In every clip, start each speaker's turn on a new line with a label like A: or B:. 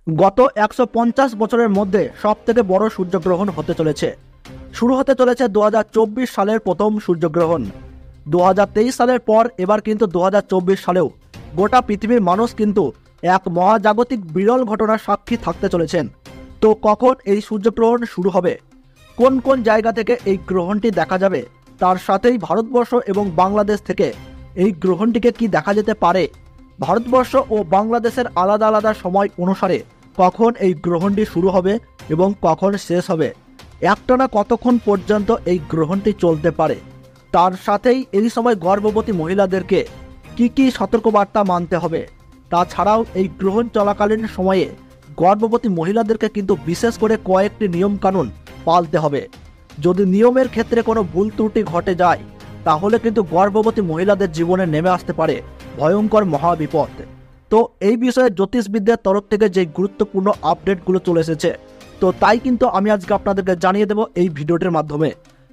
A: গত 150 বছরের মধ্যে সবথেকে বড় সূর্যগ্রহণ হতে চলেছে। শুরু হতে চলেছে 2024 সালের প্রথম সূর্যগ্রহণ। 2023 সালের পর এবার কিন্তু 2024 সালেও গোটা পৃথিবীর মানুষ কিন্তু এক মহাজাগতিক বিরল ঘটনার সাক্ষী থাকতে চলেছেন। তো কখন এই সূর্যগ্রহণ শুরু হবে, কোন কোন জায়গা থেকে এই গ্রহণটি দেখা যাবে, তার সাথেই ভারতবর্ষ এবং বাংলাদেশ থেকে এই গ্রহণটিকে কি দেখা যেতে পারে, ভারতবর্ষ ও বাংলাদেশের আলাদা আলাদা সময় অনুসারে কখন এই গ্রহণটি শুরু হবে এবং কখন শেষ হবে, একটানা কতক্ষণ পর্যন্ত এই গ্রহণটি চলতে পারে, তার সাথেই এই সময় গর্ভবতী মহিলাদেরকে কি সতর্কবার্তা মানতে হবে, তাছাড়াও এই গ্রহণ চলাকালীন সময়ে গর্ভবতী মহিলাদেরকে কিন্তু বিশেষ করে কয়েকটি নিয়মকানুন পালতে হবে। যদি নিয়মের ক্ষেত্রে কোনো ভুল ত্রুটি ঘটে যায় তাহলে কিন্তু গর্ভবতী মহিলাদের জীবনে নেমে আসতে পারে ভয়ঙ্কর মহাবিপদ। তো এই বিষয়ে জ্যোতিষবিদদের তরফ থেকে যে গুরুত্বপূর্ণ আপডেটগুলো চলে এসেছে, তো তাই কিন্তু আমি আজকে আপনাদেরকে জানিয়ে দেব এই ভিডিওটির মাধ্যমে।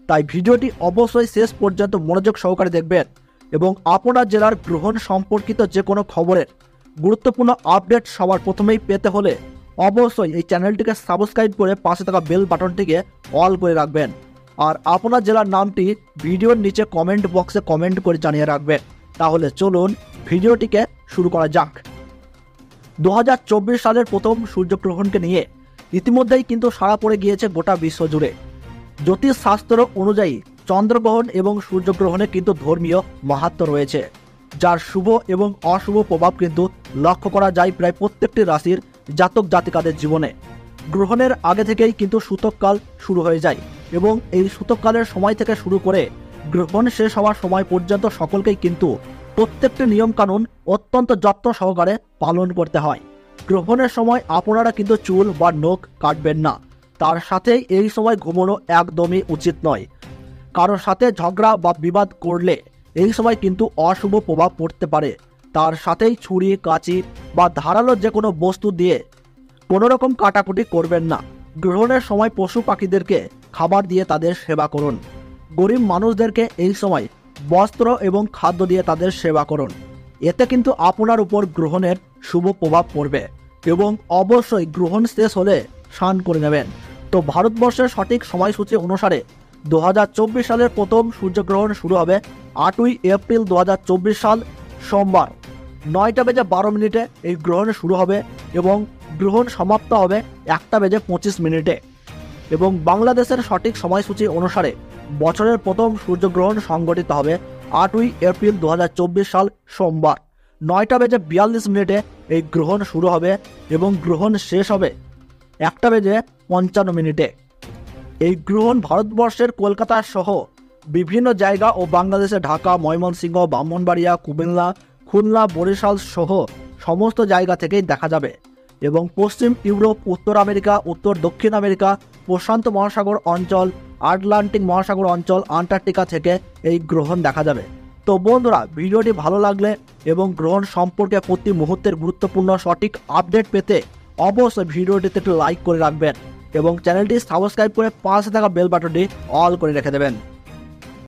A: তাই ভিডিওটি অবশ্যই শেষ পর্যন্ত মনোযোগ সহকারে দেখবেন এবং আপনার জেলার গ্রহণ সম্পর্কিত যে কোনো খবরের গুরুত্বপূর্ণ আপডেট সবার প্রথমেই পেতে হলে অবশ্যই এই চ্যানেলটিকে সাবস্ক্রাইব করে পাশে থাকা বেল বাটনটিকে অল করে রাখবেন। আর আপনার জেলার নামটি ভিডিওর নিচে কমেন্ট বক্সে কমেন্ট করে জানিয়ে রাখবেন। তাহলে চলুন ভিডিওটিকে শুরু করা যাক। 2024 সালের প্রথম সূর্যগ্রহণকে নিয়ে ইতিমধ্যেই কিন্তু সাড়া পড়ে গিয়েছে গোটা বিশ্ব জুড়ে। জ্যোতিষ শাস্ত্র অনুযায়ী চন্দ্রগ্রহণ এবং সূর্যগ্রহণে কিন্তু ধর্মীয় মাহাত্ম্য রয়েছে, যার শুভ এবং অশুভ প্রভাব কিন্তু লক্ষ্য করা যায় প্রায় প্রত্যেকটি রাশির জাতক জাতিকাদের জীবনে। গ্রহণের আগে থেকেই কিন্তু সূতককাল শুরু হয়ে যায় এবং এই সূতককালের সময় থেকে শুরু করে গ্রহণ শেষ হওয়ার সময় পর্যন্ত সকলকেই কিন্তু প্রত্যেকটি নিয়মকানুন অত্যন্ত যত্ন সহকারে পালন করতে হয়। গ্রহণের সময় আপনারা কিন্তু চুল বা নখ কাটবেন না, তার সাথেই এই সময় ঘুমানো একদমই উচিত নয়। কারোর সাথে ঝগড়া বা বিবাদ করলে এই সময় কিন্তু অশুভ প্রভাব পড়তে পারে। তার সাথেই ছুরি কাঁচি বা ধারালো যে কোনো বস্তু দিয়ে কোনো রকম কাটাকুটি করবেন না। গ্রহণের সময় পশু পাখিদেরকে খাবার দিয়ে তাদের সেবা করুন। গরিব মানুষদেরকে এই সময় বস্ত্র এবং খাদ্য দিয়ে তাদের সেবা করুন। এতে কিন্তু আপনার উপর গ্রহণের শুভ প্রভাব পড়বে এবং অবশ্যই গ্রহণ শেষ হলে স্নান করে নেবেন। তো ভারতবর্ষের সঠিক সময়সূচি অনুসারে 2024 সালের প্রথম সূর্যগ্রহণ শুরু হবে 8ই এপ্রিল 2024 সাল সোমবার 9:12 এই গ্রহণ শুরু হবে এবং গ্রহণ সমাপ্ত হবে 1:25 এবং বাংলাদেশের সঠিক সময়সূচি অনুসারে বছরের প্রথম সূর্যগ্রহণ সংঘটিত হবে 8ই এপ্রিল 2024 সাল সোমবার 9:42 এই গ্রহণ শুরু হবে এবং গ্রহণ শেষ হবে 1:55। এই গ্রহণ ভারতবর্ষের কলকাতা সহ বিভিন্ন জায়গা ও বাংলাদেশে ঢাকা, ময়মনসিংহ, ব্রাহ্মণবাড়িয়া, কুমিল্লা, খুলনা, বরিশাল সহ সমস্ত জায়গা থেকেই দেখা যাবে এবং পশ্চিম ইউরোপ, উত্তর আমেরিকা, উত্তর দক্ষিণ আমেরিকা, প্রশান্ত মহাসাগর অঞ্চল, আটলান্টিক মহাসাগর অঞ্চল, আন্টার্কটিকা থেকে এই গ্রহণ দেখা যাবে। তো বন্ধুরা, ভিডিওটি ভালো লাগলে এবং গ্রহণ সম্পর্কে প্রতি মুহূর্তের গুরুত্বপূর্ণ সঠিক আপডেট পেতে অবশ্যই ভিডিওটিতে একটু লাইক করে রাখবেন এবং চ্যানেলটি সাবস্ক্রাইব করে পাশে থাকা বেল বাটনটি অল করে রেখে দেবেন।